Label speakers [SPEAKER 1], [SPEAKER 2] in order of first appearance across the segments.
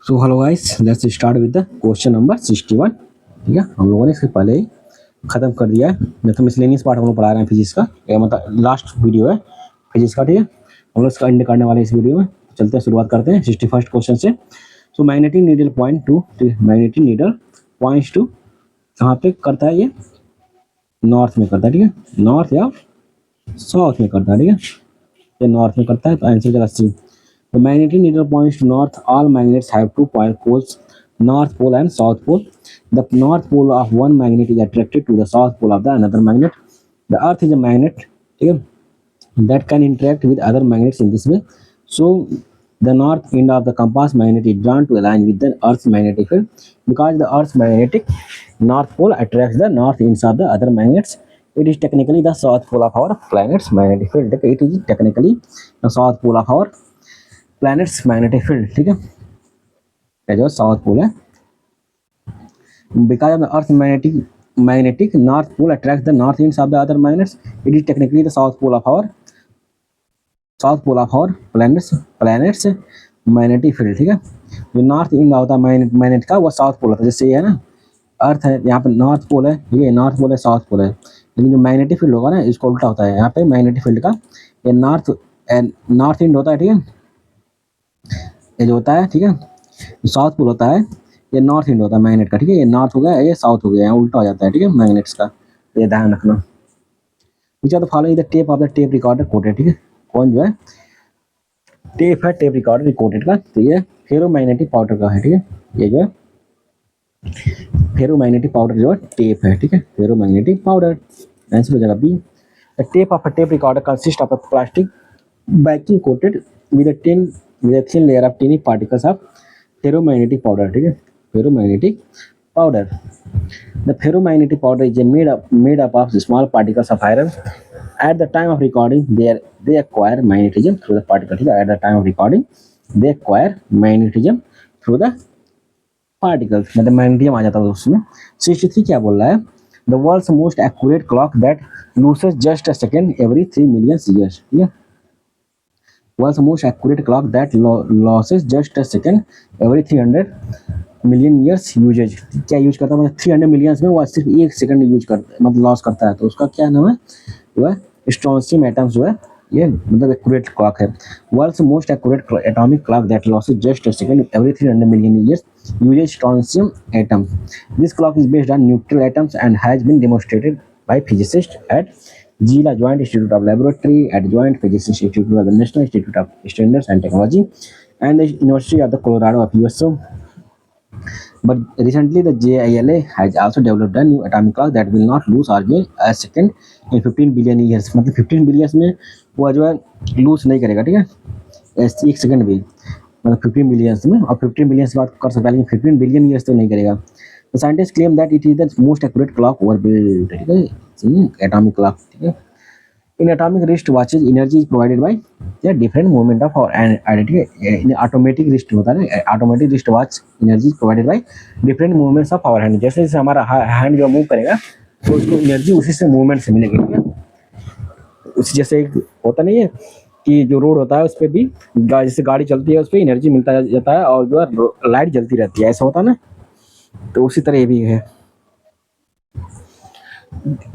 [SPEAKER 1] So hello guys, let's start with the question number 61। ठीक है, हम लोगों ने इससे पहले ही खत्म कर दिया है। मैथ मिसलेनियस पार्ट हम लोग पढ़ा रहे हैं फिजिक्स का, या मतलब लास्ट वीडियो है फिजिक्स का। ठीक है, हम लोग इसका एंड करने वाले हैं इस वीडियो में। चलते हैं, शुरुआत करते हैं 61st क्वेश्चन से। So magnetic needle point to, magnetic needle points to, कहाँ पे करता है ये? नॉर्थ में करता है। ठीक है, नॉर्थ या साउथ में करता है। ठीक है, ये नॉर्थ में करता है, तो आंसर जरा सी। The magnetic needle points to north. All magnets have two poles, north pole and south pole. The north pole of one magnet is attracted to the south pole of the another magnet. The Earth is a magnet, okay, that can interact with other magnets in this way. So, the north end of the compass magnet is drawn to align with the Earth's magnetic field. Because the Earth's magnetic north pole attracts the north ends of the other magnets, it is technically the south pole of our planet's magnetic field. Okay, it is technically the south pole of our planet's magnetic field. ठीक है, ये जो south pole है, because of the earth magnetic north pole attract the north ends of the other magnets, it is technically the south pole of our planet's magnetic field. ठीक है, जो north and होता है मैग्नेट का, वो south pole होता है। जैसे ये है ना, अर्थ है, यहाँ पे नॉर्थ पोल है, ये नॉर्थ पोल है, साउथ पोल है। लेकिन जो मैग्नेटिक फील्ड होगा ना, इसको उल्टा होता है। यहाँ पे मैग्नेटिक फील्ड का ये नॉर्थ एंड होता है। ठीक है, ये जो होता है, ठीक है, साउथ पोल होता है, ये नॉर्थ इंड होता है मैग्नेट का। ठीक है, ये नॉर्थ हो गया, ये साउथ हो गया, यहाँ उल्टा हो जाता है। ठीक है, मैग्नेट्स का, ये ध्यान रखना। Which are the following the tape of the tape recorder coated. ठीक है, कौन जो है टेप है, टेप रिकॉर्डर कोटेड का, तो ये फेरोमैग्नेटिक पाउडर का है। ठीक है, ये जो है फेरोमैग्नेटिक पाउडर जो है टेप है। ठीक है, फेरोमैग्नेटिक पाउडर, आंसर हो जाएगा B. The tape of a tape recorder consist of a plastic backing coated with a thin layer of tiny particles of ferromagnetic powder. ठीक है, ferromagnetic powder. The ferromagnetic powder is made up of small particles of iron. At the time of recording, they acquire magnetism through the particle. ठीक है, at the time of recording, they acquire magnetism through the particles. मतलब magnetism आ जाता है उसमें। 63 क्या बोल रहा है? The world's most accurate clock that loses just a second every 3 million years. ठीक है, was the most accurate clock that loses just a second every 300 million years usage. क्या यूज करता है? मतलब 300 मिलियंस में वो सिर्फ 1 सेकंड यूज करता है, मतलब लॉस करता है। तो उसका क्या नाम है? वो है स्ट्रॉन्शियम एटम्स जो है, ये मतलब एक्यूरेट क्लॉक है। World's most accurate atomic clock that loses just a second every 300 million years uses strontium atom. This clock is based on neutral atoms and has been demonstrated by physicists at Gila Joint Institute of Laboratory, at Joint Physics Institute of the National Institute of Standards and Technology, and the University of the Colorado of USA. But recently, the JILA has also developed a new atomic clock that will not lose or gain a second in 15 billion years. मतलब 15 billions में वो जो है loose नहीं करेगा। ठीक है, 1 second भी, मतलब 15 बिलियंस में, और 15 बिलियंस बात कर सकता है, लेकिन 15 बिलियन ईयर्स तो नहीं करेगा। The scientists claim that it is the most accurate clock ever built. ठीक है, atomic clock। ठीक है, in atomic wrist watches energy is provided by the different movement of our hand। ठीक है, in automatic wrist होता है ना, automatic wrist watch energy is provided by different movements of our hand। जैसे जैसे हमारा हैंड जो मूव करेगा, तो उसको एनर्जी उसी से मूवमेंट से मिलेगी। ठीक है, उसी जैसे होता नहीं है कि जो रोड होता है उस पर भी जैसे गाड़ी चलती है, उस पर एनर्जी मिलता जाता है, और जो है लाइट जलती रहती है, ऐसा होता है ना, तो उसी तरह ये भी है।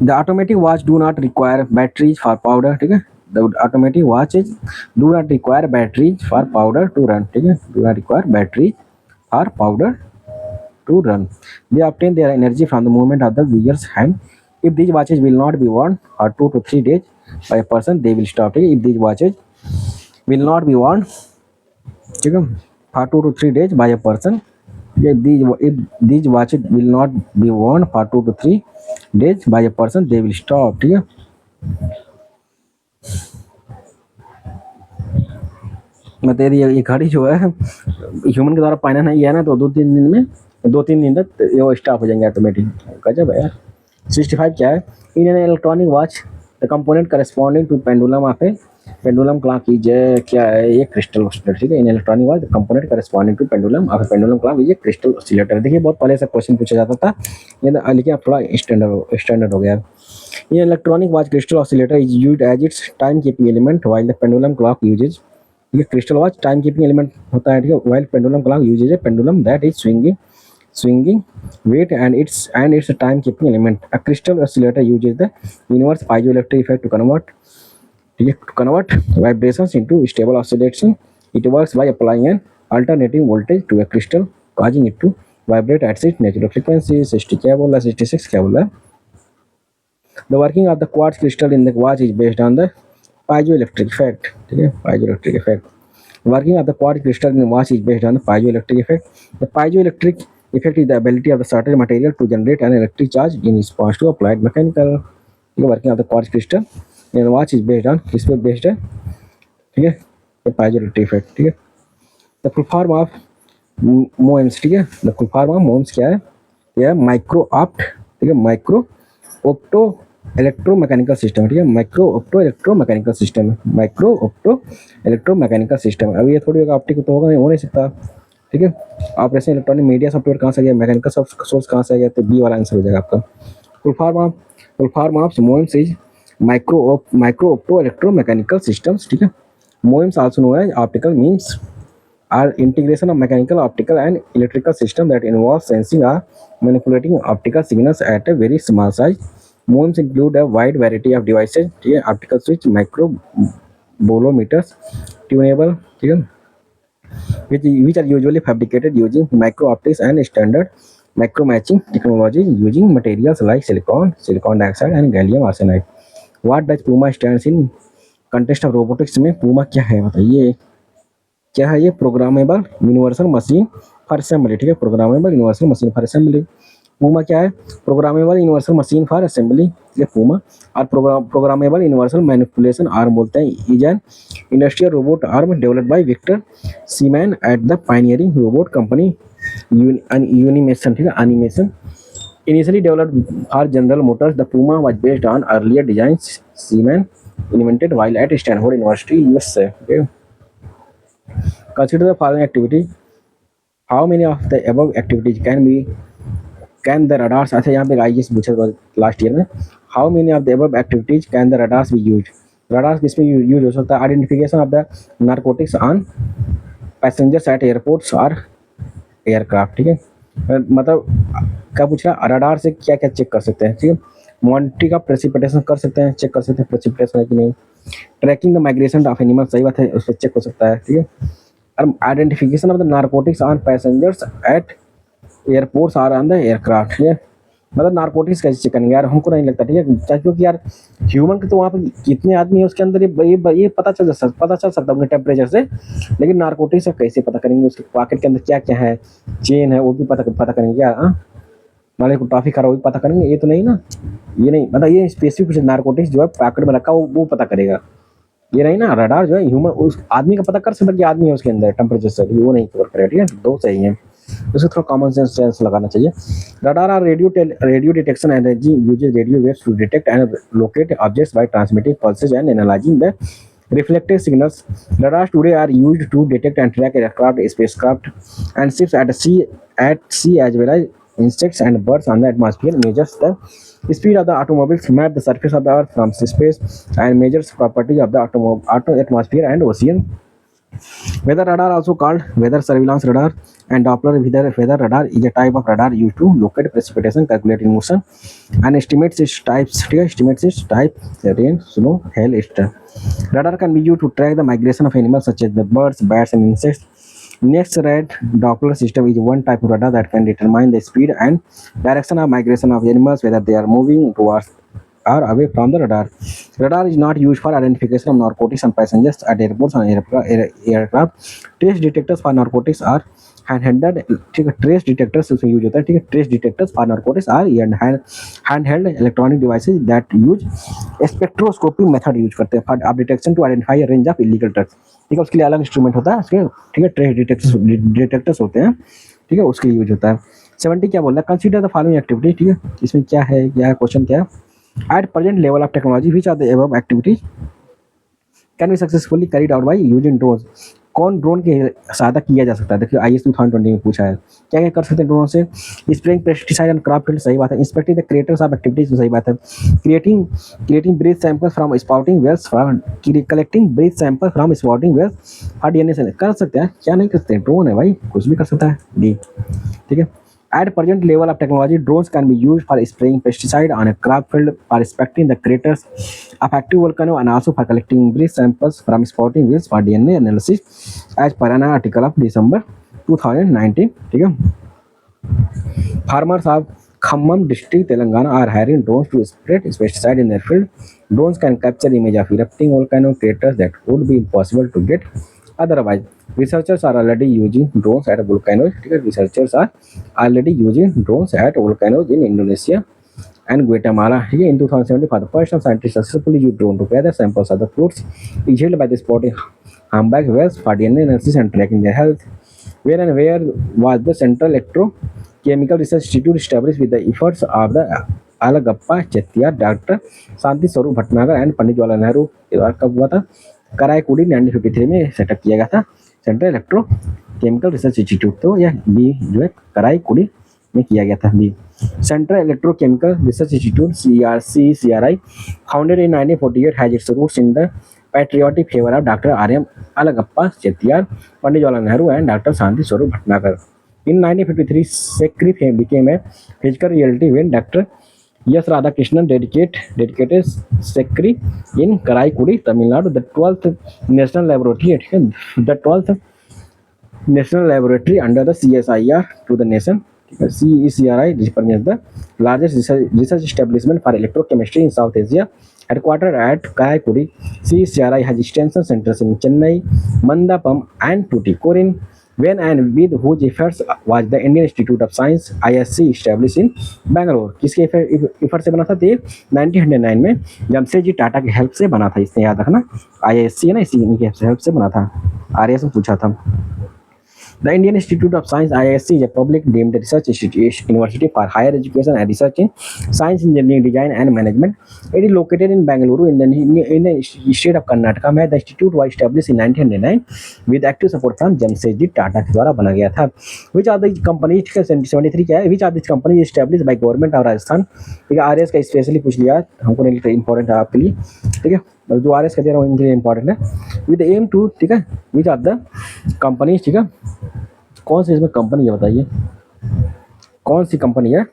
[SPEAKER 1] The automatic watch do not require batteries for powder। ठीक है, the automatic watches do not require batteries for powder to run। ठीक है, do not require batteries for powder to run. They obtain their energy from the movement of the wearer's hand. If these watches will not be worn for 2 to 3 days by a person, they will stop। ठीक है, if these watches will not be worn, ठीक है, for 2 to 3 days by a person, if these watches will not be worn for 2 to 3 days by a person, they will stop। ठीक है, मतलब ये घड़ी जो है ह्यूमन के द्वारा पहना नहीं है ना, तो 2-3 दिन तक ये स्टॉप हो जाएंगे ऑटोमेटिक। गजब है यार। 65 क्या है? In an electronic watch the component corresponding to pendulum of a pendulum clock is क्या है? ये क्रिस्टल ऑसिलेटर। ठीक है, in electronic watch the component corresponding to pendulum of a pendulum clock is a crystal oscillator. देखिए, बहुत पहले से question पूछा जाता था, लेकिन अब थोड़ा स्टैंडर्ड हो गया। In electronic watch crystal oscillator is used as its time keeping element while the pendulum clock uses ठीक है। Crystal watch time keeping element होता है, ठीक है। While pendulum clock uses a pendulum that is swinging weight and it's a time keeping element. A crystal oscillator uses the inverse piezoelectric effect to convert, ठीक है, to convert vibrations into stable oscillation. It works by applying an alternating voltage to a crystal, causing it to vibrate at its natural frequency. 60 क्या बोला, 66 क्या बोला। The working of the quartz crystal in the watch is based on the piezoelectric effect, ठीक है, piezoelectric effect. Working of the quartz crystal in the watch is based on the piezoelectric effect. The piezoelectric effect is the ability of the certain material to generate an electric charge in response to applied mechanical. ठीक है, working of the quartz crystal in the watch is based on, किस पे based है, ठीक है, the piezoelectric effect, ठीक है। The full form of MOEMS, ठीक है, the full form of MOEMS क्या है, यह माइक्रो ऑप्ट, ठीक है, माइक्रो ऑप्टो इलेक्ट्रोमैकेनिकल सिस्टम, ठीक है, माइक्रो ऑप्टो इलेक्ट्रोमैकेनिकल सिस्टम है, माइक्रो ऑप्टो इलेक्ट्रोमैकेनिकल सिस्टम है। अब ये थोड़ी होगा ऑप्टिक तो होगा नहीं, हो नहीं सकता, ठीक है। ऑपरेशन इलेक्ट्रॉनिक मीडिया सॉफ्टवेयर कहाँ से आ गया, मैकेनिकल सोर्स कहाँ से आ गया, तो बी वाला आंसर हो जाएगा आपका। Full form of MOEMS is micro opto electromechanical systems, ठीक है। MOEMS also known as optical MEMS are integration of mechanical, optical and electrical system that involves sensing or manipulating optical signals at a very small size. MOEMS include a wide variety of devices, ठीक है, optical switch, micro bolometers, tunable, ठीक है, which are usually fabricated using micro optics and standard micro matching technology using materials like silicon dioxide and gallium arsenide. What does PUMA stands in context of robotics में PUMA क्या है बताइए, क्या है ये, programmable universal machine for assembly, ठीक है, programmable universal machine for assembly. Puma क्या है, programmable universal machine for assembly, ठीक है, पूमा। और प्रोग्रामेबल यूनिवर्सल मैनिपुलेशन आर्म बोलते हैं, is an industrial robot arm developed by Victor Scheinman at the pioneering robot company Unimation, ठीक है, animation. Initially developed for General Motors, the Puma was based on earlier designs Scheinman invented while at Stanford University USA, ठीक है। Consider the following activity. How many of the above activities can the radars, अच्छा यहाँ पे IAS पूछा था last year में, how many of the above activities can the radars B use, radars किस में यूज हो सकता है, identification of the narcotics on passengers at airports और एयरक्राफ्ट, ठीक है। मतलब क्या पूछ रहा है, रडार से क्या क्या चेक कर सकते हैं, ठीक है, मॉनिटरिंग का प्रेसिपिटेशन कर सकते हैं, चेक कर सकते हैं प्रेसिपिटेशन है कि नहीं, tracking the migration of animal, सही बात है, उस पर चेक हो सकता है, ठीक है। और identification of the narcotics on passengers at airports और ऑन द एयरक्राफ्ट, ठीक है। मतलब नारकोटिक्स कैसे चेक करेंगे यार, हमको नहीं लगता, ठीक है, क्योंकि यार ह्यूमन के तो वहाँ पे कितने आदमी है उसके अंदर ये पता चल सकता है उनके टेम्परेचर से, लेकिन नारकोटिक्स से कैसे पता करेंगे, उसके पॉकेट के अंदर क्या क्या है, चेन है वो भी पता करेंगे क्या, मालिक को ट्रैफिक खा रहा वो भी पता करेंगे, ये तो नहीं ना, ये नहीं, मतलब ये स्पेसिफिक नारकोटिक्स जो है पॉकेट में रखा वो पता करेगा, ये नहीं ना। रडार जो है ह्यूमन उस आदमी का पता कर सकता है कि आदमी है उसके अंदर टेम्परेचर से, वो नहीं कवर करेगा, ठीक है, दो सही है, उसको थोड़ा कॉमन सेंस लगाना चाहिए। Radar are radio detection energy uses radio waves to detect and locate objects by transmitting pulses and analysing the reflected signals. Radars today are used to detect and track aircraft, spacecraft, and ships at sea as well as insects and birds on the atmosphere. Measures the speed of the automobiles, map the surface of the Earth from space, and measures properties of the atmosphere and ocean. Weather radar, also called weather surveillance radar, and Doppler weather radar is a type of radar used to locate precipitation, calculate motion, and estimates its types. Estimates its type, rain, snow, hail, etc. Radar can be used to track the migration of animals such as the birds, bats, and insects. Next, red Doppler system is one type of radar that can determine the speed and direction of migration of animals, whether they are moving towards or away from the radar. Radar is not used for identification of narcotics on passengers at airports and aircraft. Trace detectors for narcotics are handheld, ठीक है, trace detectors उसमें use होता है, ठीक है, trace detectors for narcotics are handheld electronic devices that use spectroscopy method use करते हैं for detection to identify range of illegal drugs, ठीक है, उसके लिए अलग इंस्ट्रूमेंट होता है उसके, ठीक है, ट्रेस डिटेक्टर्स होते हैं, ठीक है, उसके लिए यूज होता है। 70 क्या बोल रहा है, कंसीडर द फॉलोइंग एक्टिविटी, ठीक है, इसमें क्या है क्वेश्चन क्या है, at present level of technology which are the above activities can be successfully carried out by using drones. कौन ड्रोन की सहायता किया जा सकता है? देखिए IAS 2020 में पूछा है। क्या क्या कर सकते हैं ड्रोन से? Spraying pesticide and crop field, सही बात है। Inspecting the craters of activities, सही बात है। Creating breath samples from spouting whales, collecting breath sample from spouting whales for DNA से कर सकते हैं। क्या नहीं कर सकते? ड्रोन है भाई, कुछ भी कर सकता है। डी, ठीक है। At present level of technology, drones can be used for spraying pesticide on a crop field, for inspecting the craters of active volcano, and also for collecting breath samples from spotting wells for DNA analysis, as per an article of December 2019. ठीक है। Farmers of Khammam district, Telangana are hiring drones to spray pesticide in their field. Drones can capture image of erupting volcano craters that would be impossible to get otherwise. Researchers are already using drones at volcanoes. Researchers are already using drones at volcanoes in Indonesia and Guatemala. In 2017, for the first time, scientists successfully used drone to gather samples of the fruits inhaled by the spotting humpback whales for DNA analysis and tracking their health. Where and where was the Central Electrochemical Research Institute established with the efforts of the Alagappa Chettiar, Dr. Santi Swarup Bhatnagar and Pandit Jawaharlal Nehru? कब हुआ था? कराईकुड़ी 1953 में setup किया गया था central electrochemical research institute. तो यह B जो है कराईकुड़ी में किया गया था। B central electrochemical research institute CRI founded in 1948 has its roots in the patriotic favour of doctor RM Alagappa Chettiar, Pandit Jawaharlal Nehru and doctor Shanti Swarup Bhatnagar. In 1953, SECRI became a physical reality when Dr. Yes Radhakrishnan dedicated SECRI in Karaikudi, Tamil Nadu, the 12th national laboratory under the CSIR to the nation. CSIR represents the largest research establishment for electrochemistry in South Asia. Headquartered at Karaikudi, CSIR has extension centers in Chennai, Mandapam and Tuticorin. When and with whose efforts was the Indian Institute of Science ISC established in Bangalore? किसके effort से बना था? 1909 में जमशेदजी टाटा की help से बना था। इसने याद रखना, ISC है ना, इसी की हेल्प से बना था। RS में पूछा था। The Indian Institute of Science IISc is a public deemed research university for higher education and research in science, engineering, design and management. It is located in Bangalore in the state of Karnataka. The institute was established in 1909 with active support from Jamshedji Tata के द्वारा बना गया था। Which are the companies? 73 क्या है? Which are these companies established by government of Rajasthan? ठीक है, RS का स्पेशली पूछ लिया, हमको नहीं इंपॉर्टेंट है आपके लिए। ठीक है, जो RS का दे रहा हूँ इनके लिए इंपॉर्टेंट है। विद एम टू, ठीक है, विच आर द कंपनीज, ठीक है, कौन सी इसमें कंपनी है बताइए, कौन सी कंपनी है?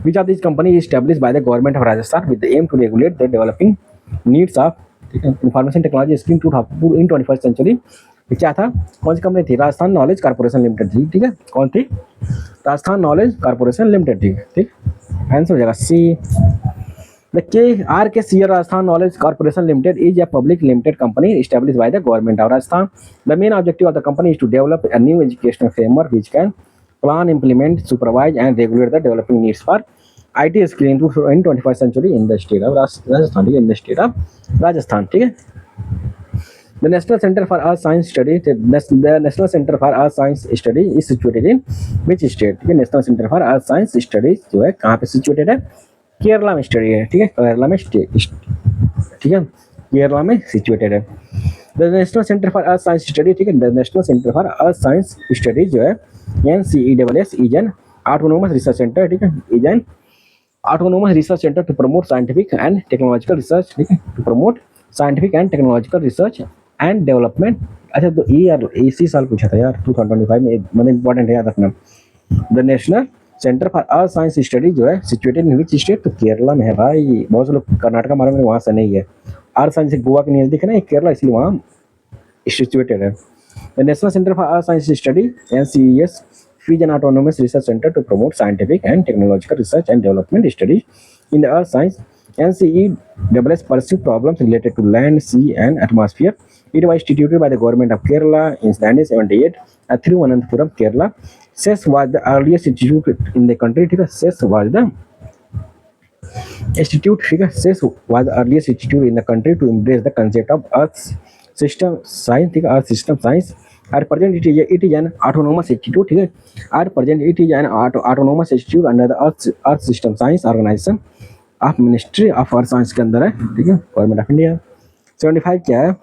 [SPEAKER 1] Which are this company established by the government of Rajasthan with the aim to regulate the developing needs of, ठीक है, information technology scheme to in 21st century. क्या था? कौन सी कंपनी थी? राजस्थान नॉलेज कॉर्पोरेशन लिमिटेड थी। ठीक है, कौन थी? राजस्थान नॉलेज कॉर्पोरेशन लिमिटेड थी। ठीक, आंसर हो जाएगा सी। The KRKCL Rajasthan Knowledge Corporation Limited is a public limited company established by the government of Rajasthan. The main objective of the company is to develop a new educational framework which can plan, implement, supervise, and regulate the developing needs for IT skill in 21st century in the state of Rajasthan. In the state of Rajasthan, ठीक है। The National Center for Earth Science Study, the National Center for Earth Science Study is situated in which state? ठीक है, National Center for Earth Science Studies जो है कहाँ पे situated है? केरला में स्टडी है। ठीक है, केरला में ठीक है, केरला में सिचुएटेड है। The national centre for earth science study, ठीक है, the national centre for earth science study जो है NCESS is an autonomous research centre. ठीक है, is an autonomous research centre to promote scientific and technological research. ठीक है, to promote scientific and technological research and development. अच्छा, तो ये यार इसी साल पूछा था यार 2025 में, मतलब इंपॉर्टेंट है याद रखना। The national centre for earth science study जो है सिचुएटेड इन विच स्टेट? तो केरला में है भाई। बहुत से लोग कर्नाटका मारे में, वहाँ से नहीं है। अर्थ साइंस गोवा के नजदीक है ना, केरला, इसलिए वहाँ सिचुएटेड है। The national centre for earth science study NCES is an autonomous research center to promote scientific and technological research and development studies in the earth science. NCESS pursues problems related to land, sea and atmosphere. It was instituted by the government of Kerala in 1978 at Thiruvananthapuram, Kerala. CES was the earliest institute in the country. CES was the institute. CES was the earliest institute in the country to embrace the concept of earth system science. Earth system science. At present, it is an autonomous institute. At present, it is an autonomous institute under the Earth System Science Organization of Ministry of Earth Science के अंदर है। ठीक है, government of India. 75 क्या है,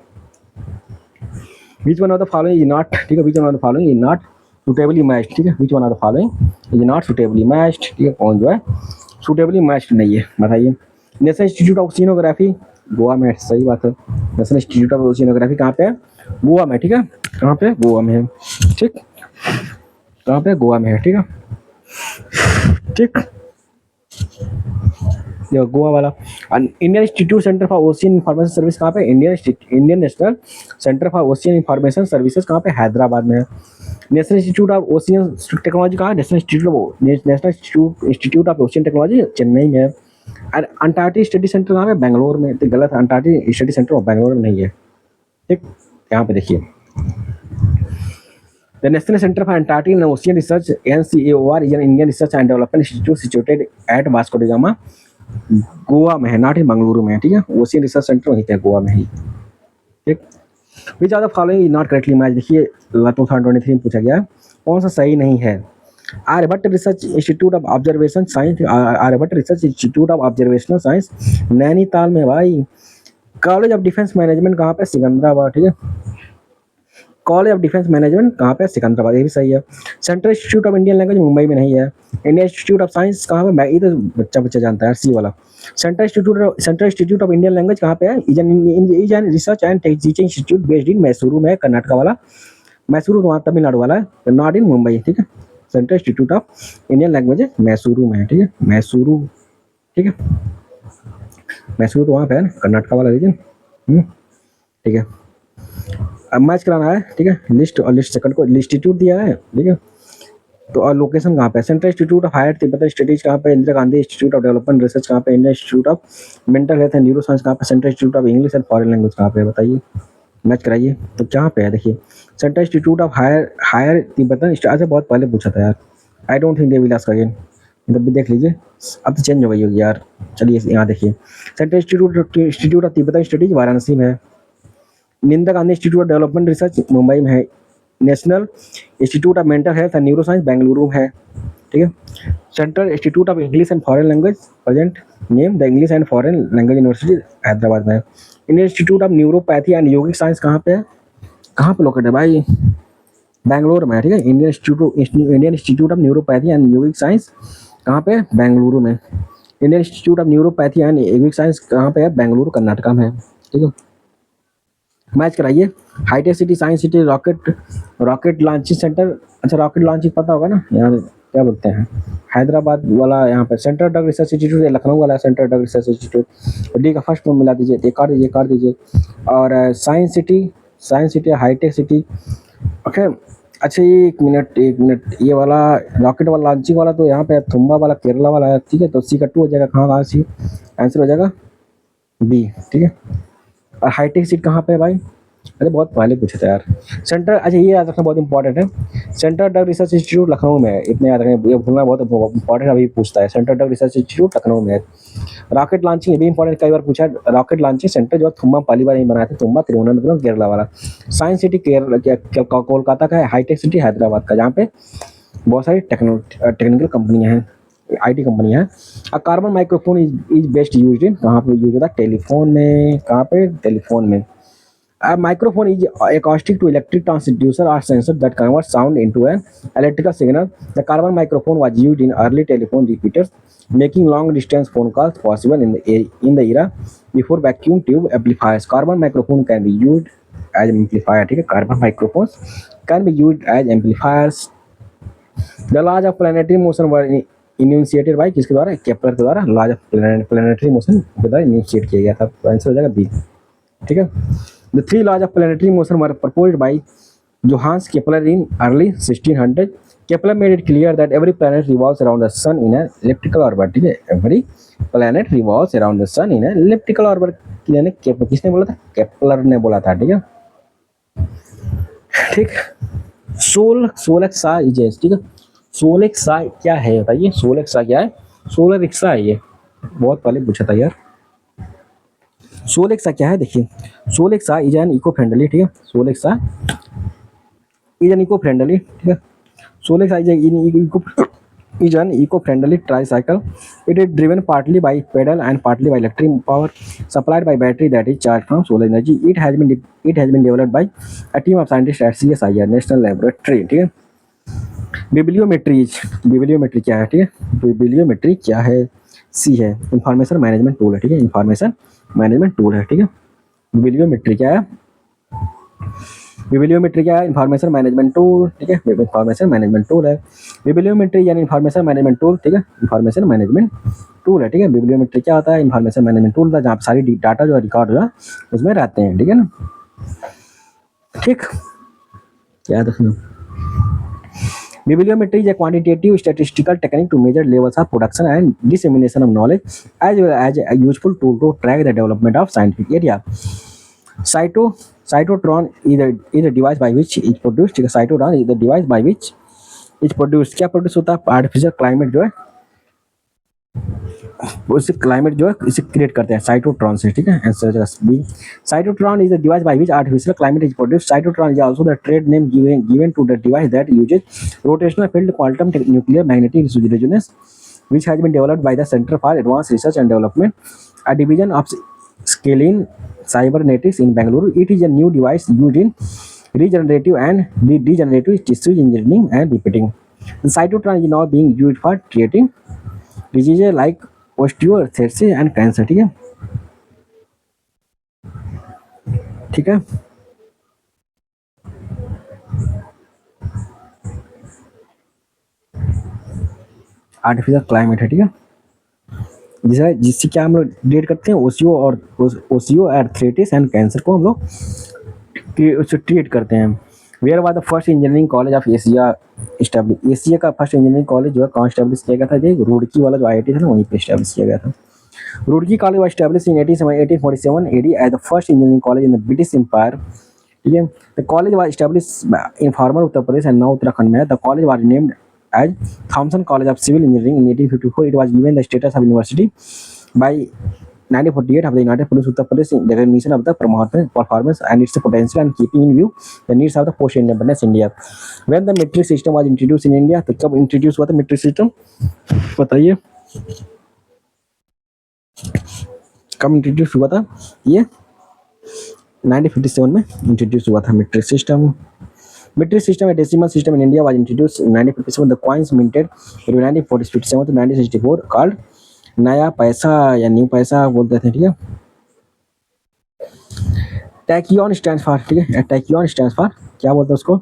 [SPEAKER 1] which one of the following is not, ठीक है, which one of the following is not suitably matched, ठीक है, which one of the following is not suitably matched, ठीक है, कौन जो है सुटेबली मैच्ड नहीं है, बताइए। National institute of oceanography Goa में, सही बात है, नेशनल इंस्टीट्यूट ऑफ ओशिनोग्राफी कहाँ पे है, गोवा में, ठीक है, कहाँ पे, गोवा में है, ठीक, कहाँ पे, गोवा में है, ठीक है, ठीक, ये गोवा वाला। Indian institute centre for ocean information service कहाँ पे, Indian national centre for ocean information services कहाँ पे, हैदराबाद में है। National institute of ocean technology कहाँ है, national institute of ocean technology Chennai में है। और अंटार्कटिक स्टडी सेंटर कहाँ पे, बेंगलोर में, तो गलत, अंटार्कटिक स्टडी सेंटर बेंगलोर में नहीं है, ठीक, यहाँ पे देखिए। The National Center for Antarctic and Ocean Research (NCAOR) is an Indian research and development institute situated at Vasco da Gama, Goa में है, नॉट इन बंगलुरु में है, ठीक है, ओशियन रिसर्च सेंटर वहीं पे गोवा में ही, ठीक। Which are the following is not correctly match, देखिए 2023 में पूछा गया है, कौन सा सही नहीं है। Aryabhatta research institute of observation science, Aryabhatta research institute of observational science Nainital में भाई। कॉलेज ऑफ डिफेंस मैनेजमेंट कहाँ पे, सिकंदराबाद, ठीक है, कॉलेज ऑफ डिफेंस मैनेजमेंट कहाँ पे, सिकंदराबाद, ये भी सही है। Central institute of Indian language Mumbai में नहीं है। इंडियन इंस्टीट्यूट ऑफ साइंस कहाँ पे, ये तो बच्चा बच्चा जानता है, सी वाला। Central institute of Indian language कहाँ पे है, is N research and teaching institute based in Mysuru में, कर्नाटका वाला, मैसूरू वहाँ तमिलनाडु वाला है, नॉट इन मुंबई, ठीक है। Central institute of Indian language Mysuru में है, ठीक है, मैसूरू, ठीक है, मैसूरू तो वहाँ पे है ना, कर्नाटका वाला रीजन, ठीक है। अब मैच कराना है, ठीक है, लिस्ट और लिस्ट सेकंड को इंस्टीट्यूट दिया है, ठीक है, तो और लोकेशन कहाँ पे, central institute of higher Tibetan studies कहाँ पे, Indira Gandhi institute of development research कहाँ पे, Indian institute of mental health and neuro science कहाँ पे, central institute of English and foreign language कहाँ पे, बताइए, मैच कराइए। तो कहाँ पे है, देखिए, central institute of higher Tibetan, अच्छा बहुत पहले पूछा था यार, I don't think they will ask again, तब भी देख लीजिए, अब तो चेंज हो गई होगी यार, चलिए यहाँ देखिए, central institute of Tibetan studies Varanasi में है। Indira Gandhi institute of development research Mumbai में है। National institute of mental health and neuro science Bengaluru में है, ठीक है। Central institute of English and foreign language present name the English and foreign language university Hyderabad में है। Indian institute of neuropathy and yogic science कहाँ पे है, कहाँ पे लोकेटेड है भाई, बेंगलुरु में है, ठीक है। Indian institute of neuropathy and yogic science कहाँ पे, बेंगलुरु में। Indian institute of neuropathy and yogic science कहाँ पे है, बेंगलुरु कर्नाटका में है, ठीक है। मैच कराइए। Hitech city, science city, rocket launching centre, अच्छा रॉकेट लॉन्चिंग पता होगा ना, यहाँ क्या बोलते हैं, हैदराबाद वाला, यहाँ पे central drug research institute, Lucknow वाला central drug research institute, D का फर्स्ट में मिला दीजिए, एक और दीजिए। और science city, hitech city, okay. अच्छा एक मिनट, ये वाला रॉकेट वाला लॉन्चिंग वाला तो यहाँ पे थुम्बा वाला केरला वाला है, ठीक है, तो सी का 2 हो जाएगा, कहाँ सी आंसर हो जाएगा बी, ठीक है। और हाईटेक सीट कहाँ पे है भाई, अरे बहुत पहले पूछा था यार। सेंटर, अच्छा ये याद रखना बहुत इंपॉर्टेंट है, central drug research institute Lucknow में है, इतने याद रखना, ये भूलना बहुत इंपॉर्टेंट अभी पूछता है, central drug research institute Lucknow में है। रॉकेट लॉन्चिंग ये भी इंपॉर्टेंट, कई बार पूछा है, रॉकेट लॉन्चिंग सेंटर जो थुम्बा पहली बार नहीं बनाया था, थुम्बा तिरुवनंतपुरम केरला वाला। साइंस सिटी कोलकाता का है। हाईटेक सिटी हैदराबाद का, जहाँ पे बहुत सारी टेक्निकल कंपनियाँ हैं, आईटी कंपनी है। Carbon microphone is best used in, कहाँ पे यूज होता है, टेलीफोन में, कहाँ पे, टेलीफोन में। Microphone is acoustic to electric transducer or sensor that converts sound into an electrical signal. The carbon microphone was used in early telephone repeaters, making long distance phone calls possible in the era before vacuum tube amplifiers. Carbon microphone can be used as amplifier, ठीक है, carbon microphones can be used as amplifiers. The laws of planetary motion were initiated by किसके द्वारा, Kepler के द्वारा, laws of planetary motion के द्वारा initiate किया गया था, तो आंसर हो जाएगा बी, ठीक है। The 3 laws of planetary motion were proposed by Johannes Kepler in early 1600. Kepler made it clear that every planet revolves around the sun in an elliptical orbit, ठीक है, every planet revolves around the sun in an elliptical orbit। किसने बोला था, Kepler ने बोला था, ठीक है, ठीक। सोलक्सा इजेस, ठीक है, सोलक्सा क्या है बताइए, सोलक्सा क्या है, सोलर रिक्शा है, ये बहुत पहले पूछा था यार। सोलेक्सा क्या है, देखिए, Soleckshaw is an eco friendly, ठीक है, Soleckshaw is an eco friendly, ठीक है, Soleckshaw is an eco friendly tricycle It is driven partly by pedal and partly by electric power supplied by battery that is charged from solar energy. It has been developed by a team of scientists at CSIR National Laboratory. ठीक है। बिब्लियोमेट्री क्या है? ठीक है, बिब्लियोमेट्री क्या है? सी है, information management tool है। ठीक है, इंफॉर्मेशन मैनेजमेंट टूल है। ठीक है, बिब्लियोमेट्री क्या है? बिब्लियोमेट्री क्या है? Information management tool. ठीक है, इंफॉर्मेशन मैनेजमेंट टूल है बिब्लियोमेट्री, यानी इंफॉर्मेशन मैनेजमेंट टूल। ठीक है, इंफॉर्मेशन मैनेजमेंट टूल है। ठीक है, बिब्लियोमेट्री क्या होता है? इंफॉर्मेशन मैनेजमेंट टूल था, जहाँ पे सारी डाटा जो है रिकॉर्ड जो है उसमें रहते हैं। ठीक है ना? ठीक, क्या है दोस्तों? Bibliometry is a quantitative statistical technique to measure levels of production and dissemination of knowledge, as well as a useful tool to track the development of scientific area. Cytotron is a device by which is produced. Cytotron is the device by which is produced. क्या produce होता है? Artificial climate जो है, उससे climate जो है इसे create करते हैं साइटोट्रॉन से। ठीक है, answer B. Cytotron is the device by which artificial climate is produced. Cytotron is also the trade name given to the device that uses rotational field quantum nuclear magnetic resonance, which has been developed by the Center for Advanced Research and Development, a division of Scalene Cybernetics in Bangalore. It is a new device used in regenerative and degenerative tissue engineering and repeating. The cytotron is now being used for treating diseases like osteoarthritis and cancer. ठीक है, ठीक है। Artificial climate है। ठीक है, जिससे क्या हम लोग डेट करते हैं? ओसियो आर्थराइटिस एंड कैंसर को हम लोग उससे ट्रीट करते हैं। Where was the first engineering college of Asia establish? Asia का फर्स्ट इंजीनियरिंग कॉलेज जो है कहाँ इस्टेब्लिश किया गया था? जो रुड़की वाला जो IIT था ना, वहीं पे इस्टेब्लिश किया गया था। Roorkee college was establish in 1847 AD as the first engineering college in the British Empire. ठीक है, the college was establish in farmer Uttar Pradesh and now Uttarakhand में है। The college was named as Thomson College of Civil Engineering in 1854. It was given the status of university by 1948 of the United Police Uttar Pradesh in recognition of the performance and its potential and keeping in view the needs of the post-independence India. When the metric system was introduced in India, तो कब introduce हुआ था metric system? बताइए, कब introduce हुआ था? ये 1957 में इंट्रोड्यूस हुआ था metric system. Metric system, a decimal system in India, was introduced in 1957. The coins minted between 1947 to 1964 called नया पैसा या न्यू पैसा बोलते थे। ठीक है, टैकियन स्टैंड्स फॉर। ठीक है, टैकियन स्टैंड्स फॉर क्या बोलते हैं उसको?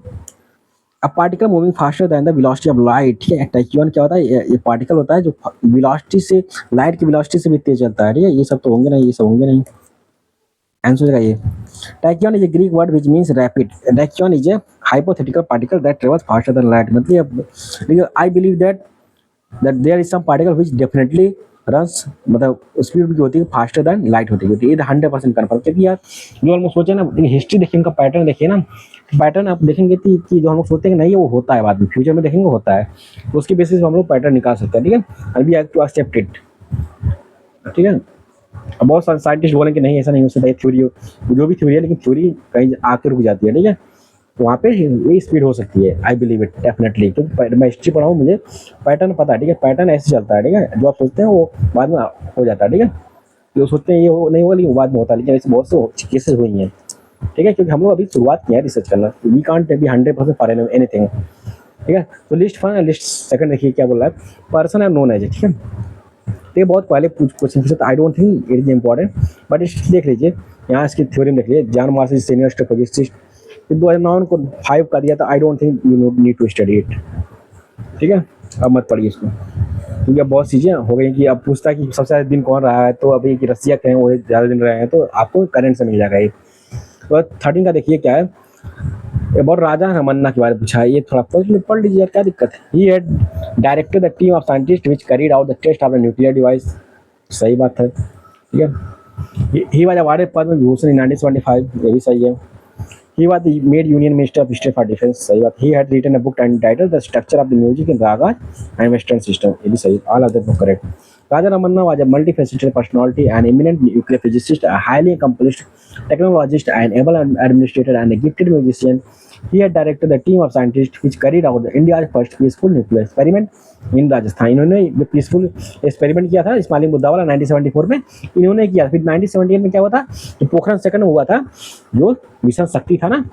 [SPEAKER 1] A particle moving faster than the velocity of light. ठीक है, टैकियन क्या होता है? ये पार्टिकल होता है जो वेलोसिटी से, लाइट की वेलोसिटी से भी तेज चलता है। ठीक है, ये सब तो होंगे नहीं, ये सब होंगे नहीं। आंसर है ये। Tachyon is a Greek word which means rapid. Tachyon is a hypothetical particle that travels faster than light. मतलब I believe that there is some particle which definitely runs, मतलब स्पीड की होती है फास्टर देन लाइट होती है। ये 100% confirm, क्योंकि यार जो हम लोग सोचे ना, हिस्ट्री देखिए, उनका पैटर्न देखिए ना, पैटर्न आप देखेंगे कि जो हम लोग सोचते हैं नहीं है वो होता है, बाद में फ्यूचर में देखेंगे होता है, तो उसकी बेसिस पर हम लोग पैटर्न निकाल सकते हैं। ठीक है, अभी हैव टू एक्सेप्ट इट। ठीक है, अब बहुत सारे साइंटिस्ट बोलेंगे कि नहीं ऐसा नहीं हो सकता, थ्योरी जो भी थ्योरी है, लेकिन थ्योरी कहीं आके रुक जाती है। ठीक है, तो वहाँ पे ये स्पीड हो सकती है। आई बिलीव इट डेफिनेटली, क्योंकि मैं हिस्ट्री पढ़ा हूँ, मुझे पैटर्न पता है। ठीक है, पैटर्न ऐसे चलता है। ठीक है, जो आप सोचते हैं वो बाद में हो जाता है। ठीक है, जो सोचते हैं ये हो नहीं होगा, लेकिन बाद में होता है। लेकिन ऐसे बहुत से केसेस हुई हैं। ठीक है, क्योंकि हम लोग अभी शुरुआत किया है रिसर्च करना, we can't be 100% for anything. ठीक है, तो लिस्ट फर्स्ट लिस्ट सेकंड देखिए क्या बोल रहा है? Person am known as. ठीक है, तो ये बहुत पहले क्वेश्चन पूछा, I don't think it is important, but देख लीजिए यहाँ इसकी थ्योरी देख लीजिए। जॉन मार्शल सीनियर स्ट्रेटेजिस्ट, 2009 को 5 का दिया था। I don't think you need to study it. ठीक है, अब मत पढ़िए इसको, क्योंकि अब बहुत चीज़ें हो गई कि अब पूछता है कि सबसे ज़्यादा दिन कौन रहा है, तो अभी कि रसिया कहें वो ज़्यादा दिन रहे हैं, तो आपको करंट से मिल जाएगा ये। तो 13 का देखिए क्या है, ये बहुत राजा रमन्ना के बारे में पूछा है। ये थोड़ा पढ़ लीजिए, क्या दिक्कत है? He had directed the team of scientist which carried out the test of the nuclear device. सही बात है। ठीक है, he was awarded Padma Vibhushan in 1975। ये भी सही है। He was the made union minister of history for defence. सही बात। He had written a book titled the structure of the music in ragas and western system. ये भी सही। All of that correct. Raja Ramanna was a multifaceted personality, an eminent nuclear physicist, a highly accomplished technologist, an able administrator, and a gifted musician. He had directed the team of scientists which carried out the India's first peaceful nuclear experiment in Rajasthan. इन्होंने जो peaceful experiment किया था स्मालिंग मुद्दा वाला 1974 में इन्होंने किया। फिर 1978 में क्या हुआ था, जो पोखरण सेकंड हुआ था, जो मिशन शक्ति था ना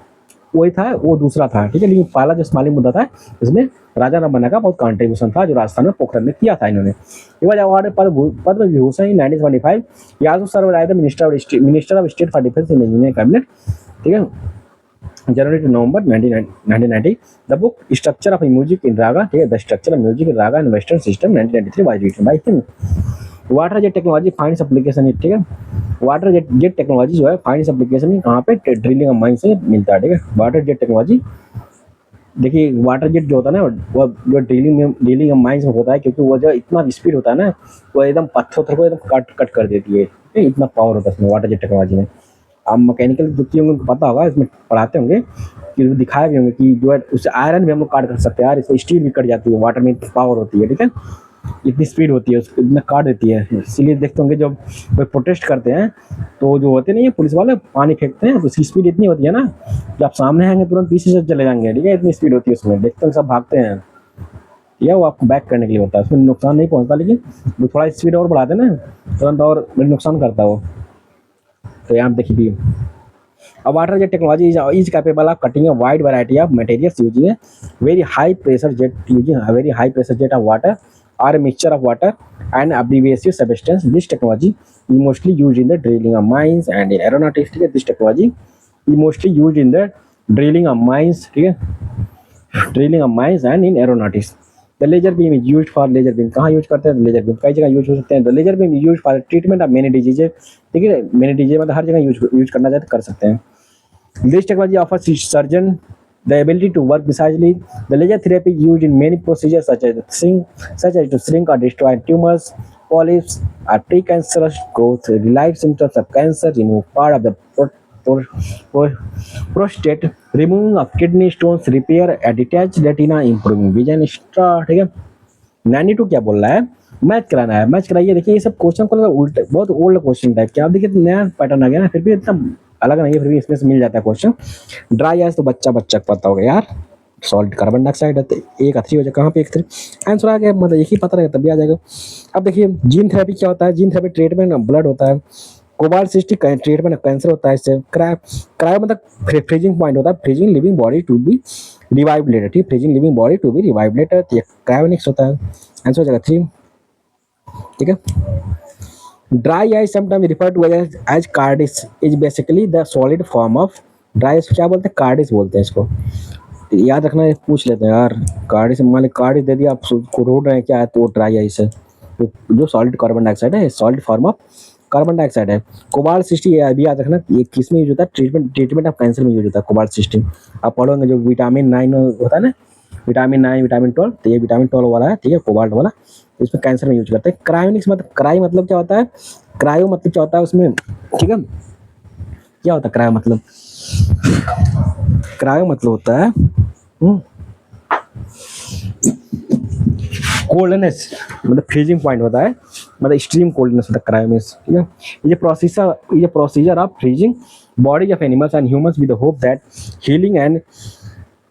[SPEAKER 1] वही था, वो दूसरा था, ठीक है। लेकिन पहला जो स्मालिंग मुद्दा था इसमें राजा रमन्ना का बहुत कंट्रीब्यूशन था, जो राजस्थान में पोखरण में किया था इन्होंने। ये वजह अवार्ड पद्म विभूषण इन 1975। ये also serve as the minister of state for defence in the union cabinet, ठीक है, January to November 1990। The book Structure of Music in Raga, ठीक है, The Structure of Music in Raga and Western System 1993 was written by him। Water jet technology finds application, ठीक है। Water jet technology जो है finds application कहाँ पे, drilling mine से मिलता है, ठीक है। वाटर जेट टेक्नोलॉजी, देखिए वाटर जेट जो होता है ना वो जो ड्रिलिंग माइंस में होता है, क्योंकि वो जो इतना स्पीड होता है ना वो एकदम पत्थर को एकदम कट कर देती है, ठीक है। इतना पावर होता है इसमें वाटर जेट टेक्नोलॉजी में। आप मैकेनिकल जुत्ती होंगे उनको पता होगा, इसमें पढ़ाते होंगे कि दिखाए भी होंगे कि जो है उससे आयरन भी हम लोग काट कर सकते हैं यार, इसमें स्टील भी कट जाती है, वाटर में पावर होती है, ठीक है। इतनी स्पीड होती है उसको इतना काट देती है। इसीलिए देखते होंगे जब वो प्रोटेस्ट करते हैं तो जो होते नहीं है पुलिस वाले पानी फेंकते हैं तो उसकी स्पीड इतनी होती है ना कि आप सामने आएंगे तुरंत पीछे से चले जाएंगे, ठीक है। इतनी स्पीड होती है उसमें, देखते हैं सब भागते हैं, या वो आपको बैक करने के लिए होता है, उसमें नुकसान नहीं पहुंचता, लेकिन वो थोड़ा स्पीड और बढ़ाते ना तुरंत और नुकसान करता है वो। तो यहाँ देखिए A water jet technology is capable of cutting a wide variety of materials using a very high pressure jet of water or a mixture of water and abrasive substance. This technology is mostly used in the drilling of mines and in aeronautics. This technology is mostly used in the drilling of mines, and in aeronautics. The laser beam is used for laser beam, कहाँ use करते हैं laser beam, कई जगह use हो सकते हैं। The laser beam is used for treatment of many diseases, ठीक है। many diseases मतलब हर जगह यूज करना चाहे तो कर सकते हैं। This technology offers surgeon the ability to work precisely. The laser therapy is used in many procedures such as to shrink or destroy tumors, polyps, or precancerous growth, relieve symptoms of cancer, remove part of the prostate, removing of kidney stones, repair a detached retina, improving vision, extra, ठीक है। 92 क्या बोल रहा है, match कराना है, match कराइए। देखिए ये सब क्वेश्चन को लगा उल्टे, बहुत ओल्ड क्वेश्चन टाइप के, आप देखिए नया पैटर्न आ गया ना, फिर भी इतना अलग नहीं है, फिर भी इसमें से मिल जाता है क्वेश्चन। ड्राई आइस तो बच्चा को पता होगा यार, सॉल्ट कार्बन डाइऑक्साइड है, तो एक अथरी हो जाए, कहाँ पे एक थ्री आंसर आ गया, मतलब एक ही पता रहेगा तभी आ जाएगा। अब देखिए जीन थेरेपी क्या होता है, जीन थेरेपी ट्रीटमेंट ब्लड होता है, कोबाल्ट 60 ट्रीटमेंट कैंसर होता है, इससे क्रायो मतलब फ्रीजिंग पॉइंट होता है, freezing living body to be revive later, ठीक, freezing living body to be revive later, cryonics होता है, आंसर हो जाएगा 3, ठीक है। Dry ice sometime refer to as cardice is basically the solid form of dry ice, क्या बोलते हैं, कार्डिस बोलते हैं इसको, याद रखना है, पूछ लेते हैं यार। कार्डिस मान ली कार्डिस दे दिया, आप रोड रहे हैं क्या है तो वो ड्राई आइस है, जो सॉलिड कार्बन डाइऑक्साइड है, solid form of carbon dioxide है। कोबाल्ट 60 अभी याद रखना, ये किस में यूज होता है, ट्रीटमेंट ऑफ कैंसर में यूज होता है कोबाल्ट 60। आप पढ़ोगे जो विटामिन 9 होता है ना, विटामिन 9 विटामिन 12, तो ये विटामिन 12 वाला है, ठीक है, कोबाल्ट वाला, इसमें कैंसर में यूज करते हैं। क्रायोनिक्स मतलब क्राई मतलब क्या होता है, क्रायो मतलब क्या होता है उसमें, ठीक है, क्या होता है क्रायो मतलब, क्रायो मतलब होता है कोल्डनेस, मतलब फ्रीजिंग पॉइंट होता है, मतलब एक्सट्रीम कोल्डनेस होता है क्रायोनेस, ठीक है। ये procedure of freezing body of animals and humans with the hope that healing and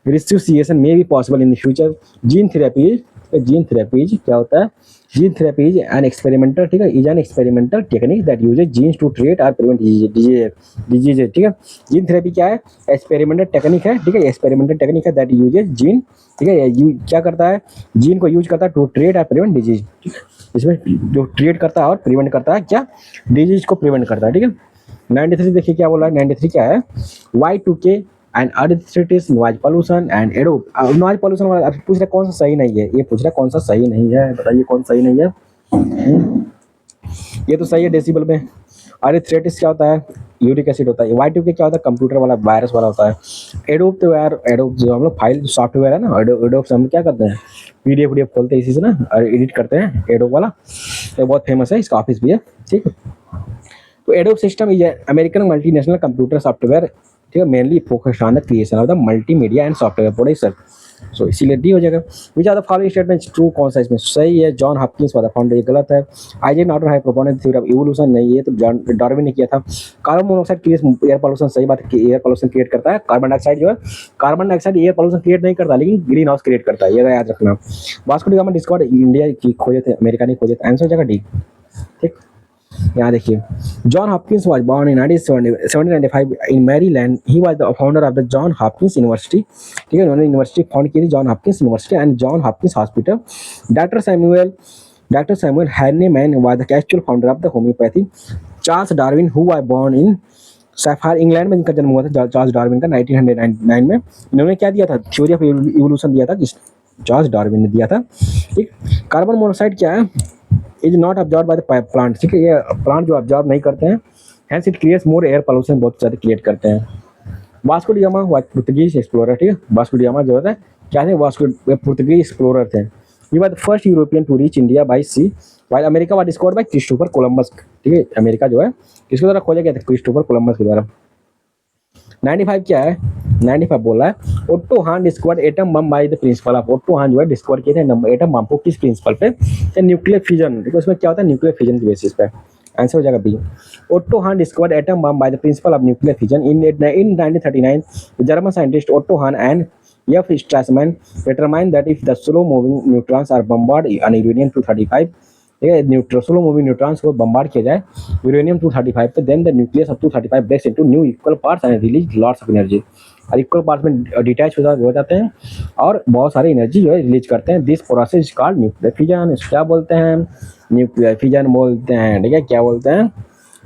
[SPEAKER 1] resuscitation may be possible in the future. Gene therapy क्या होता है, gene therapy is an experimental, ठीक है, is an experimental technique that uses genes to treat और prevent disease, ठीक है। Gene therapy क्या है, एक्सपेरिमेंटल टेक्निक है, ठीक है, एक्सपेरिमेंटल टेक्निक है दैट यूजेस जीन, ठीक है, क्या करता है, जीन को यूज करता है टू ट्रीट और प्रिवेंट डिजीज, ठीक है, इसमें जो ट्रीट करता है और प्रिवेंट करता है, क्या डिजीज को प्रिवेंट करता है, ठीक है। 93 देखिए क्या बोला है, 93 क्या है, Y2K and arthritis, noise pollution and adobe. Noise pollution वाला पूछ रहा कौन सा सही नहीं है, ये पूछ रहा कौन सा सही नहीं है, बताइए कौन सही नहीं है। ये तो सही है डेसिबल में। अर्थराइटिस क्या होता है, यूरिक एसिड होता है। Y2K क्या होता है, कंप्यूटर वाला वायरस वाला होता है। एडोब तो यार, एडोब जो हम लोग फाइल सॉफ्टवेयर है ना, एडोब से हम क्या करते हैं, PDF खोलते हैं इसी से ना और एडिट करते हैं, एडोब वाला तो बहुत फेमस है, इसका ऑफिस भी है, ठीक है। तो Adobe system is American multinational computer software ठीक है, mainly focused on the creation of the multimedia and software production. So इसीलिए डी हो जाएगा। Which are the following statements true, कौन सा इसमें सही है? जॉन हॉपकिंस वाला फाउंडर, ये गलत है। आइजैक न्यूटन है प्रोपोनेंट थ्योरी ऑफ इवोल्यूशन, नहीं, ये तो जॉन डार्विन ने किया था। Carbon monoxide creates air pollution, सही बात है कि एयर पोल्यूशन क्रिएट करता है। कार्बन डाइऑक्साइड जो है, carbon dioxide air pollution create नहीं करता, लेकिन ग्रीन हाउस क्रिएट करता है, ये याद रखना। Vasco D gamma discover India की खोजे थे, अमेरिका ने खोजे थे, आंसर हो जाएगा डी। ठीक, यहाँ देखिए, John Hopkins was born in 1795 in Maryland. He was the founder of the John Hopkins university. ठीक है, उन्होंने यूनिवर्सिटी फाउंड की थी, John Hopkins university and John Hopkins hospital. Doctor Samuel Hahnemann was the actual founder of the homeopathy. Charles Darwin who was born in Shropshire, England में इनका जन्म हुआ था, चार्ल्स डार्विन का 1909 में। इन्होंने क्या दिया था? थ्योरी ऑफ इवोल्यूशन दिया था, चार्ल्स डार्विन ने दिया था। ठीक, कार्बन मोनोऑक्साइड क्या है? Is not observe by the plant. ठीक है, ये प्लांट जो ऑब्जर्व नहीं करते हैं, hence it creates more air pollution, बहुत ज़्यादा क्रिएट करते हैं। Vasco D gamma was Portuguese explorer. ठीक है, वास्को डी गामा जो है क्या थे? वास्को पुर्तगीज एक्सप्लोरर थे। He was the first European to reach India by sea, while America was discovered by Christopher Columbus. ठीक है, अमेरिका जो है किसके द्वारा खोजा गया था? क्रिस्टोफर कोलंबस के द्वारा। 95 क्या है? 95 बोला है Otto Hahn discovered atom bomb by the principle of, Otto हान जो है डिस्कवर किए थे एटम बम को किस प्रिंसिपल पे? Nuclear fission. देखो इसमें क्या होता है? न्यूक्लियर फिजन की बेसिस पे। आंसर हो जाएगा B. Otto Hahn discovered atom bomb by the principle of nuclear fission in 1939। German scientist Otto Hahn and F Strassmann determine that if the slow moving neutrons are bombard on uranium 235, ठीक है, slow moving neutrons को bombard किया जाए uranium 235 पे, then the nucleus of 235 breaks into new equal parts and release lots of energy. और equal parts में detach हो जाते हैं और बहुत सारी एनर्जी जो है रिलीज करते हैं। This process called nuclear fission. क्या बोलते हैं? न्यूक्लियर फिजन बोलते हैं। ठीक है, क्या बोलते हैं?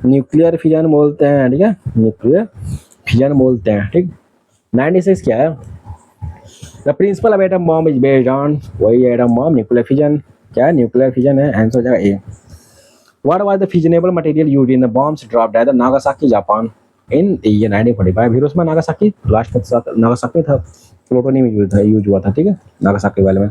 [SPEAKER 1] न्यूक्लियर फिजन बोलते हैं। ठीक है, न्यूक्लियर फिजन बोलते हैं। ठीक, 96 क्या है? The principle of atom bomb is based on, वही एटम बॉम्ब, न्यूक्लियर फिजन। क्या है? न्यूक्लियर फिजन है, आंसर हो जाएगा A. What was the fissionable material used in the bombs dropped at the Nagasaki Japan in year 1945? Hiroshima Nagasaki last में साथ Nagasaki था, plutonium use हुआ था। ठीक है, नागासाकी वाले में।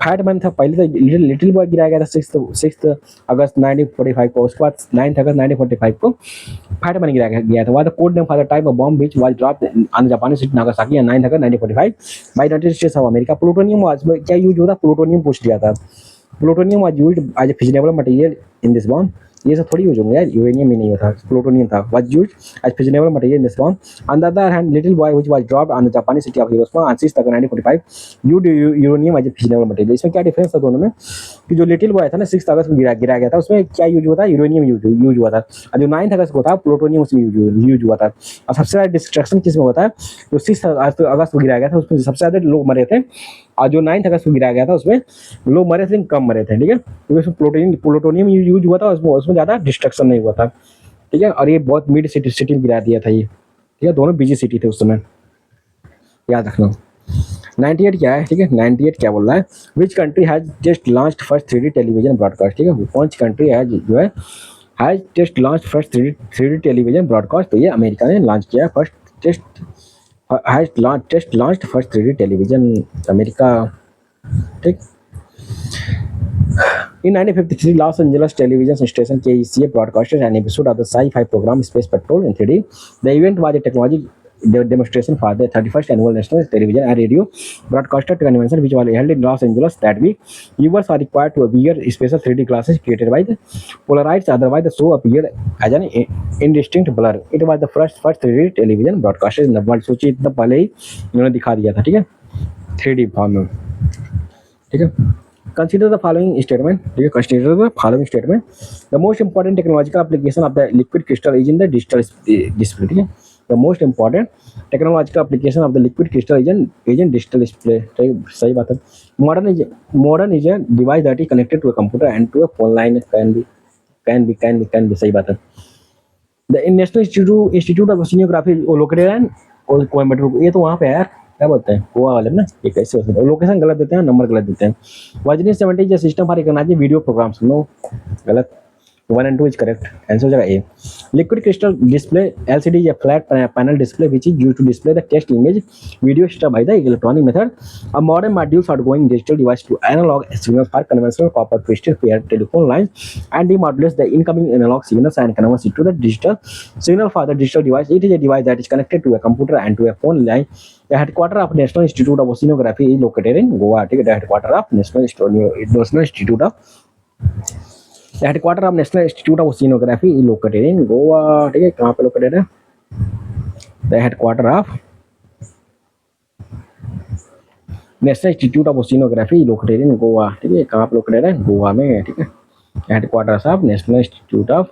[SPEAKER 1] फैट मैन था पहले, तो लिटिल बॉय गिराया गया था 6 अगस्त 1945 को। उसके बाद 9 अगस्त 1945 को फैट मैन गिराया गया था। Was the code name for the type of bomb which was dropped on जापानी city Nagasaki on 9 August 1945 by United States of America. Plutonium was क्या यूज होता? प्लूटोनियम पूछ लिया था। Plutonium was used as a fissionable material in this bomb. ये सब थोड़ी use होंगे यार, यूरेनियम ही नहीं होता, प्लूटोनियम था। Was used as fissionable material in this bomb. On the other hand, Little Boy which was dropped on the जापानी city of Hiroshima on 6 August 1945 used uranium as a fissionable material. इसमें क्या difference था दोनों में? कि जो little boy था ना 6 अगस्त को गिराया गया था, उसमें क्या यूज हुआ था? यूरेनियम यूज हुआ था। और जो 9 अगस्त को था प्लूटोनियम उसमें यूज हुआ था। और सबसे ज़्यादा डिस्ट्रक्शन किस में होता है? जो 6 अगस्त को गिराया गया था उसमें सबसे ज़्यादा लोग मरे थे, और जो 9 अगस्त को गिराया गया था उसमें लोग मरे थे, कम मरे थे। ठीक है, क्योंकि उसमें प्लूटोनियम यूज हुआ था, उसमें ज़्यादा डिस्ट्रक्शन नहीं हुआ था। ठीक है, और ये बहुत मिड सिटी में गिरा दिया था ये। ठीक है, दोनों बिजी सिटी थे उस समय, याद रखना। 98 क्या है? ठीक है, 98 क्या बोल रहा है? Which country has just launched first 3D television broadcast? ठीक है, कौन सी कंट्री है जो है has just launch first 3D television broadcast? तो ये अमेरिका ने लॉन्च किया first test launch first 3D television, America. ठीक, in 1953 Los Angeles television station KECA broadcasted an episode of the sci-fi program Space Patrol in 3D. The event was a technology demonstration for the 31st annual National Television and Radio Broadcaster Convention, which was held in Los Angeles that week. Viewers are required to wear special 3D glasses created by the Polaroids, otherwise the show appeared as an indistinct blur. It was the first 3D television broadcaster in the world. सोचिए इतना पहले ही उन्होंने दिखा दिया था। ठीक है, 3D form में। ठीक है, consider the following statement. ठीक है, consider the following statement. The most important technological application of the liquid crystal is in the digital display. ठीक है, the most important technological application of the liquid crystal is in digital display. ठीक है, सही बात है। modern is a device that is connected to a computer and to a phone line. can be सही बात है। The National Institute of Oceanography located in Coimbatore, ये तो वहाँ पे है यार, क्या बोलते हैं, गोवा वाले ना, ये कैसे हो सकता है? लोकेशन गलत देते हैं, नंबर गलत देते हैं। Virginity 70 system for recognising video programmes, no, गलत। 1 and 2 is correct. Answer हो जाएगा A. Liquid crystal display LCD is a flat panel display which is used to display the text, image, video stuff by the electronic method. A modern modules are going digital device to analog signals for conventional copper twisted pair telephone lines and demodulates the incoming analog signals and converts it to the digital signal for the digital device. It is a device that is connected to a computer and to a phone line. The headquarters of National Institute of Oceanography is located in Goa. ठीक है, the headquarters of National Institute of The headquarters of National Institute of Oceanography is located in Goa. ठीक है, कहाँ पे located है? The headquarters of National Institute of Oceanography is located in Goa. ठीक है, कहाँ पे लोकेटेड है? गोवा में. ठीक है, headquarters of National Institute of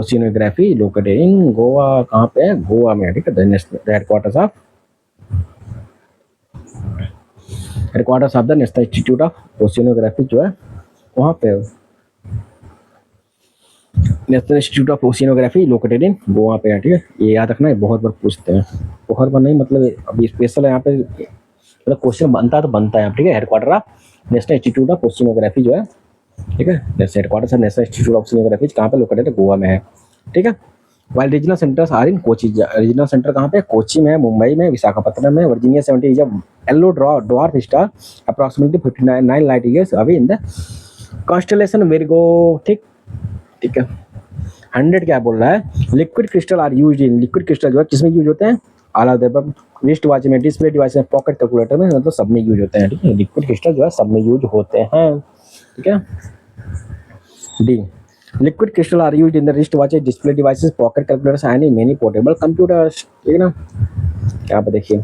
[SPEAKER 1] Oceanography is located in Goa. कहाँ पे है? गोवा में. ठीक है, the headquarters of the National Institute of Oceanography जो है वहाँ पे national institute of oceanography located in Goa पे है. ठीक है, ये याद रखना है, बहुत बार पूछते हैं. बहुत बार नहीं, मतलब अभी स्पेशल है यहाँ पे, मतलब क्वेश्चन बनता है तो बनता है. ठीक है, headquarter of national institute of oceanography जो है, ठीक है, headquarter national institute of oceanography कहाँ पे लोकेटेड है? गोवा में है. ठीक है, while regional centres are in Kochi. Regional centre कहाँ पे? कोची में है, मुंबई में, विशाखापट्टनम में. Virginia 70 is a yellow dwarf star approximately 59 light years away in the constellation Virgo. ठीक है, 100 क्या बोल रहा है? Liquid crystal are used in. Liquid crystal जो है किसमें यूज होते हैं? आला देव रिस्ट वॉच में, डिस्प्ले डिवाइस में, पॉकेट कैलकुलेटर में, मतलब सब में यूज होते हैं. ठीक है, लिक्विड क्रिस्टल जो है सब में यूज होते हैं. ठीक है, the liquid crystal are used in the wrist watches, display devices, pocket calculators and in many portable computers. ठीक है ना, यहाँ पे देखिए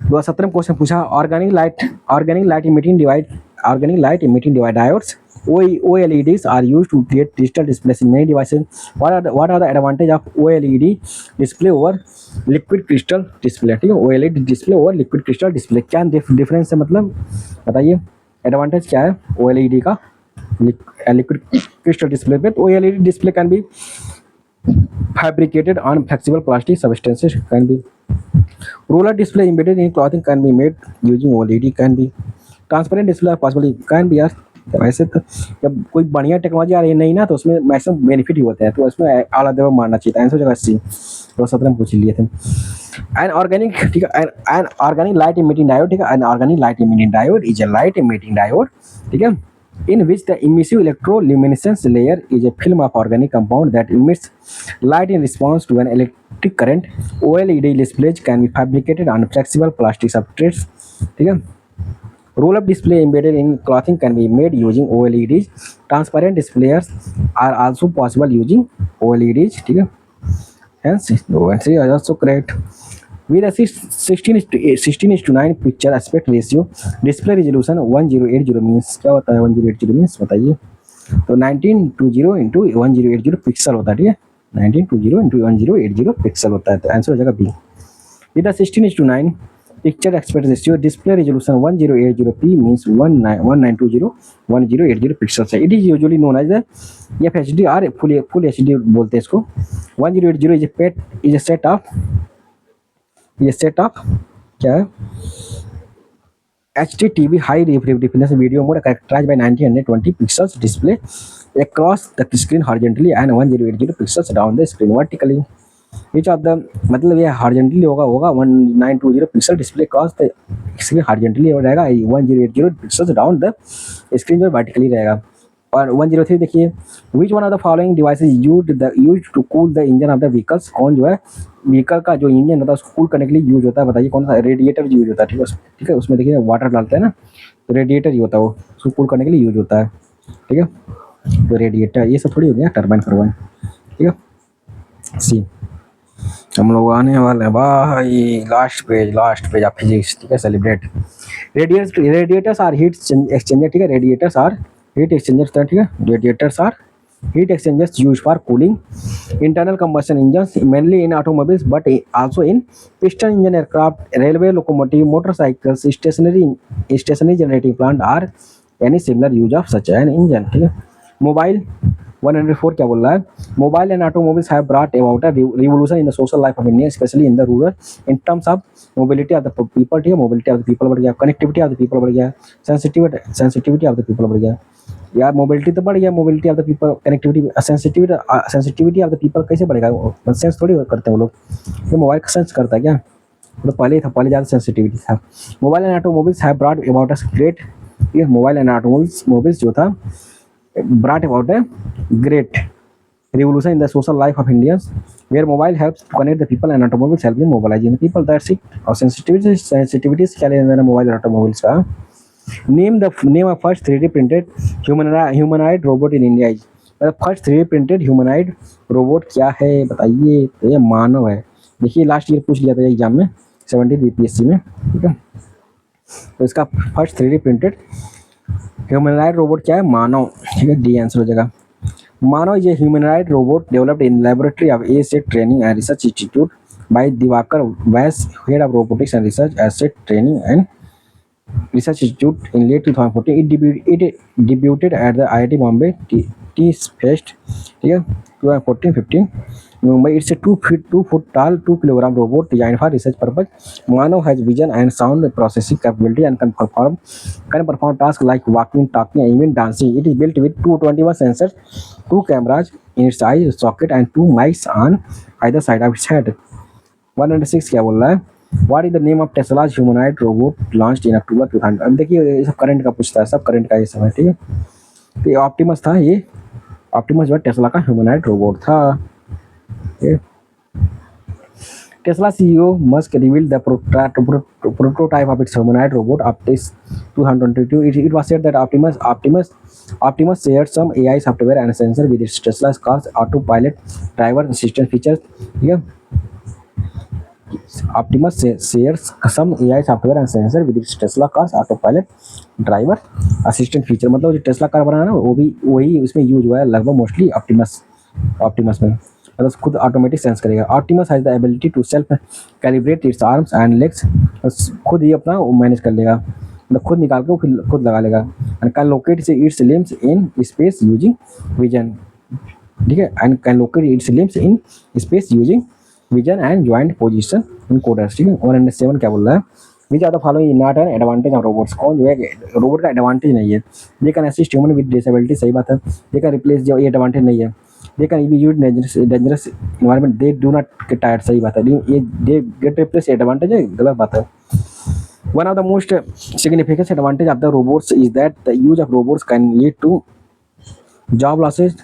[SPEAKER 1] 2017 क्वेश्चन पूछा, organic light emitting divide diodes OLEDs are used to create digital displays in many devices. What are the advantage of OLED display over liquid crystal display? ठीक है, OLED display over liquid crystal display क्या difference है, मतलब बताइए advantage क्या है OLED का liquid crystal display पे? तो OLED display can be fabricated on flexible plastic substances, can be roller display embedded in clothing, can be made using OLED, can be transparent display possibly, can be. वैसे तो जब कोई बढ़िया technology आ रही है नहीं ना, तो उसमें मैक्सिमम बेनिफिट ही होते हैं, तो उसमें आला देवा मानना चाहिए. आंसर जगह सी. 2017 में पूछ लिए थे. एन ऑर्गेनिक, ठीक है, an organic light emitting diode. ठीक है, an organic light emitting diode is a light emitting diode. ठीक है, in which the emissive electroluminescence layer is a film of organic compound that emits light in response to an electric current. OLED displays can be fabricated on flexible plastic substrates. ठीक है, roll-up display embedded in clothing can be made using OLEDs. Transparent displays are also possible using OLEDs. ठीक है, hence no answer is also correct. With a 16:9 picture aspect ratio, display resolution 1080 means क्या होता है? 1080 means बताइए. तो 1920 into 1080 pixel होता है. ठीक है, 1920 into 1080 पिक्सल होता है. तो आंसर हो जाएगा B. With a 16:9 picture aspect ratio, display resolution 1080p means 1920 1080 pixels है. It is usually known as the FHD or full HD बोलते हैं इसको. 1080 is a set of क्या है? HDTV high definition video mode characterized by 1920 pixels display across the screen horizontally and 1080 pixels down the screen vertically. Which of the, मतलब ये horizontally होगा 1920 pixel display across the screen horizontally हो रहेगा, 1080 pixels down the screen जो vertically रहेगा. और 103 देखिए, which one of the following devices used to cool the engine of the vehicles? कौन जो है व्हीकल का जो इंजन होता है उसको कूल करने के लिए यूज होता है? बताइए कौन सा? रेडिएटर यूज होता है. ठीक है, उसमें देखिए वाटर डालते हैं ना, तो रेडिएटर ही होता है, वो उसको कूल करने के लिए यूज होता है. ठीक है, तो रेडिएटर, ये सब थोड़ी हो गया टर्बाइन फर्बाइन. ठीक है, सी हम लोग आने वाले हैं भाई लास्ट पेज ऑफ फिजिक्स. ठीक है, celebrate. Radiators are heat exchanger. ठीक है, रेडिएटर्स आर हीट एक्सचेंजर्स. ठीक है, radiators are heat exchangers used for cooling internal combustion engines, mainly in automobiles but also in piston engine aircraft, railway locomotive, motorcycles, stationary generating plant or any similar use of such an engine. ठीक है, 104 क्या बोल रहा है, mobile and automobiles have brought about a revolution in the social life of India specially in the rural in terms of mobility of the people, ठीक है, mobility of the people बढ़ गया, कनेक्टिविटी ऑफ द पीपल बढ़ गया, sensitivity of the people बढ़ गया। यार mobility तो बढ़ गया, mobility of the people, connectivity, sensitivity of the people कैसे बढ़ेगा, सेंस थोड़ी करते हैं वो लोग, ये मोबाइल का सेंस करता है क्या, तो पहले ही था, पहले ज़्यादा सेंसिटिविटी था। Mobile and automobiles have brought about a great, ये मोबाइल एंड ऑटोमोबाइल्स जो था brought about a great revolution in the social life of Indians, where mobile helps to connect the people and automobiles help in mobilizing the people. That's it. और sensitivities क्या लेना देना mobile और automobiles का। Name of first 3D printed humanoid robot in India is, मतलब first 3D printed humanoid robot क्या है बताइए, तो ये मानव है। देखिए लास्ट ईयर पूछ लिया था एग्जाम में 70 BPSC में, ठीक है, तो इसका first 3D printed humanoid robot क्या है, मानव, ठीक है, डी आंसर हो जाएगा। Mano is a humanoid robot developed in laboratory of ASET Training and Research Institute by Divakar Vyas, head of robotics and research, ASET Training and Research Institute in late 2014. It debuted at the IIT Bombay T-Fest, ठीक है, 2014-15 Mumbai. It's a 2 foot tall, 2 kilogram robot designed for research purpose. Mano has vision and sound processing capability and can perform tasks like walking, talking, and even dancing. It is built with 221 sensors, 2 cameras in its eye socket, and 2 mics on either side of its head. 106 क्या बोल रहा है, What is the name of Tesla's humanoid robot launched in October 2000? अब देखिए ये सब current का पूछता है, सब करंट का ये सब है, ठीक है, तो ये ऑप्टिमस था, ये ऑप्टिमस जो है टेस्ला का ह्यूमनॉइड रोबोट था। Tesla CEO Musk revealed the prototype of its humanoid robot Optimus 2022. It was said that Optimus shared some AI software and sensor with its Tesla car's autopilot driver assistant features. Yeah. Optimus shares some AI software and sensor with its Tesla car's autopilot driver assistant feature. मतलब जो Tesla car बना है ना, वो भी वही उसमें use हुआ है लगभग मोस्टली ऑप्टिमस में, मतलब खुद ऑटोमेटिक सेंस करेगा। Optimus has the ability to self calibrate its arms and legs, खुद ही अपना मैनेज कर लेगा, मतलब खुद निकाल के वो खुद लगा लेगा। And can locate its limbs in space using vision, ठीक है, and can locate its limbs in space using vision and joint position encoders, ठीक है। 107 क्या बोल रहा है, which are the following not an advantage of robots, कौन जो है रोबोट का एडवांटेज नहीं है। They can assist human with disability, सही बात है। दे कैन रिप्लेस, जो ये एडवांटेज नहीं है। They can be use dangerous environment, they do not get tired, सही बात है। ये दे गेट रिप्लेस एडवांटेज है, गलत बात है। One of the most significant advantage of the robots is that the use of robots can lead to job losses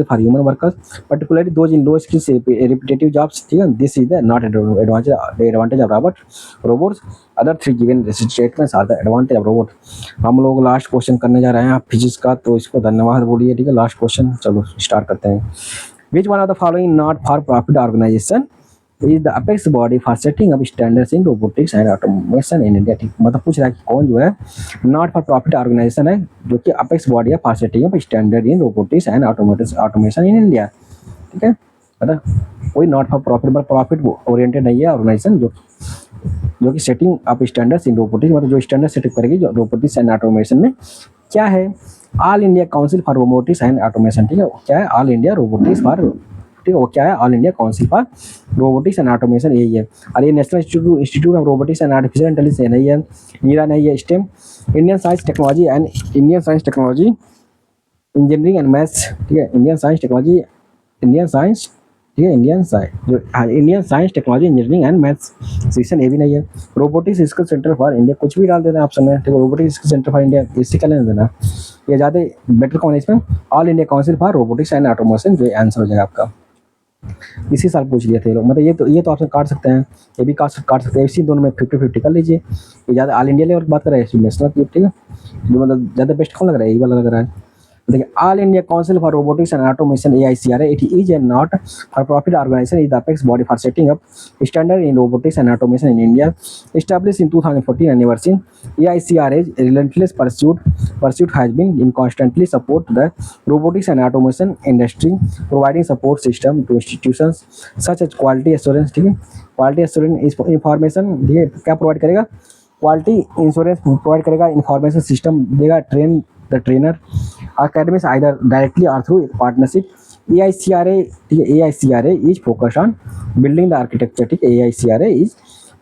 [SPEAKER 1] for human workers, particularly those in low skills repetitive jobs, ठीक है। This is the not advantage of robots. Other three given statements are the advantage of robot. हम लोग last question करने जा रहे हैं physics का, तो इसको धन्यवाद बोलिए, ठीक है। लास्ट क्वेश्चन, चलो स्टार्ट करते हैं। Which one of the following not for profit organization is the apex body for setting up standards in robotics and automation in India, ठीक, मतलब पूछ रहा है कि कौन जो है नॉट फॉर प्रॉफिट ऑर्गेनाइजेशन है जो कि अपेक्स बॉडी है for setting up standard in robotics and automation in India, ठीक है। मतलब कोई नॉट फॉर प्रॉफिट, मतलब प्रॉफिट ओरिएंटेड नहीं है ऑर्गेनाइजेशन जो कि setting up standards in robotics, मतलब जो स्टैंडर्ड सेट करेगी जो रोबोटिक्स एंड ऑटोमेशन में, क्या है, all India council for robotics and automation, ठीक है। क्या है, ऑल इंडिया रोबोटिक्स फॉर, ठीक है, वो क्या है, all India council for robotics and automation, यही है। और ये national institute of robotics and artificial intelligence नहीं है, नीरा नहीं है, stem, Indian science technology engineering and maths, ठीक है, Indian science technology engineering and maths section, ये भी नहीं है। Robotics skill centre for India, कुछ भी डाल देना है ऑप्शन में, ठीक है। Robotics skill centre for India, इससे क्या लेना देना, ये ज़्यादा बेटर कौन है इसमें, all India council for robotics and automation, जो आंसर हो जाएगा आपका। इसी साल पूछ लिए थे लोग, मतलब ये तो ऑप्शन काट सकते हैं, ये भी काट सकते हैं, इसी दोनों में 50-50 कर लीजिए। ये ज़्यादा ऑल इंडिया लेवल की बात कर रहे हैं, नेशनल की, ठीक है, जो मतलब ज़्यादा बेस्ट कौन लग रहा है, ये वाला लग रहा है। देखिए, all India council for robotics and automation AICRA, it is a not for profit organisation, is the apex body for setting up standard in robotics and automation in India, established in 2014 and ever since. AICRA's relentless pursuit has been in constantly support the robotics and automation industry, providing support system to institutions such as quality assurance, ठीक है, quality assurance information, ठीक है, क्या provide करेगा, quality insurance provide करेगा, information system देगा, the trainer academies either directly or through partnership. AICRA, ठीक है, AICRA is focused on building the architecture, ठीक है, AICRA is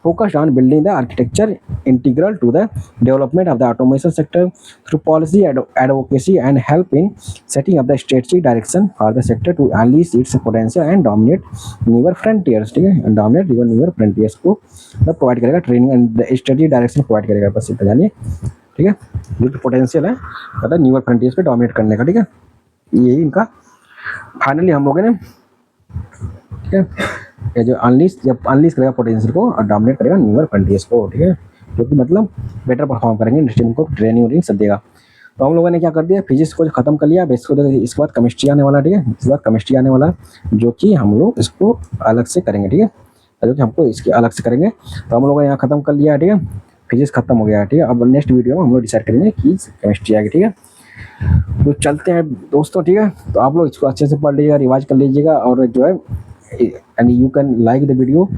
[SPEAKER 1] focused on building the architecture integral to the development of the automation sector through policy advocacy and help in setting up the strategic direction for the sector to unleash its potential and dominate newer frontiers, ठीक है, dominate newer frontiers को मतलब provide करेगा training and strategic direction provide करेगा, बस इतना जानिए, ठीक है, जो पोटेंशियल है मतलब न्यूअर फ्रंटियर्स पे डोमिनेट करने का, ठीक है, यही इनका फाइनली हम लोगों ने, ठीक है, ये जो जब अनलीज करेगा पोटेंशियल को और डोमिनेट करेगा न्यूअर फ्रंटियर्स को, ठीक है, जो कि मतलब बेटर परफॉर्म करेंगे, इंडस्ट्री को ट्रेनिंग वरेनिंग सब देगा। तो हम लोगों ने क्या कर दिया, फिजिक्स को खत्म कर लिया, इसके बाद केमिस्ट्री आने वाला, ठीक है, इसके बाद केमिस्ट्री आने वाला जो कि हम लोग इसको अलग से करेंगे, ठीक है, जो कि हमको इसके अलग से करेंगे। तो हम लोगों ने यहाँ खत्म कर लिया, ठीक है, फिजिक्स खत्म हो गया, ठीक है। अब नेक्स्ट वीडियो में हम लोग डिसाइड करेंगे कि केमिस्ट्री आएगी, ठीक है। तो चलते हैं दोस्तों, ठीक है, तो आप लोग इसको अच्छे से पढ़ लीजिएगा, रिवाइज कर लीजिएगा, और जो है and you can like the video,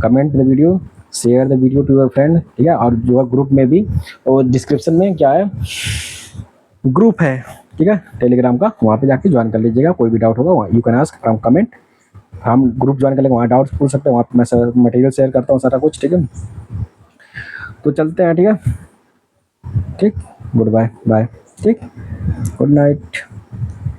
[SPEAKER 1] comment the video, share the video to your friend, ठीक है, और जो है ग्रुप में भी, और डिस्क्रिप्शन में क्या है ग्रुप है, ठीक है, टेलीग्राम का, वहाँ पे जाके ज्वाइन कर लीजिएगा। कोई भी डाउट होगा you can ask from comment, हम ग्रुप ज्वाइन कर लेंगे, वहाँ डाउट्स पूछ सकते हैं, वहाँ पे मैं मटेरियल शेयर करता हूँ सारा कुछ, ठीक है। तो चलते हैं, ठीक है, ठीक, गुड बाय बाय, ठीक, गुड नाइट।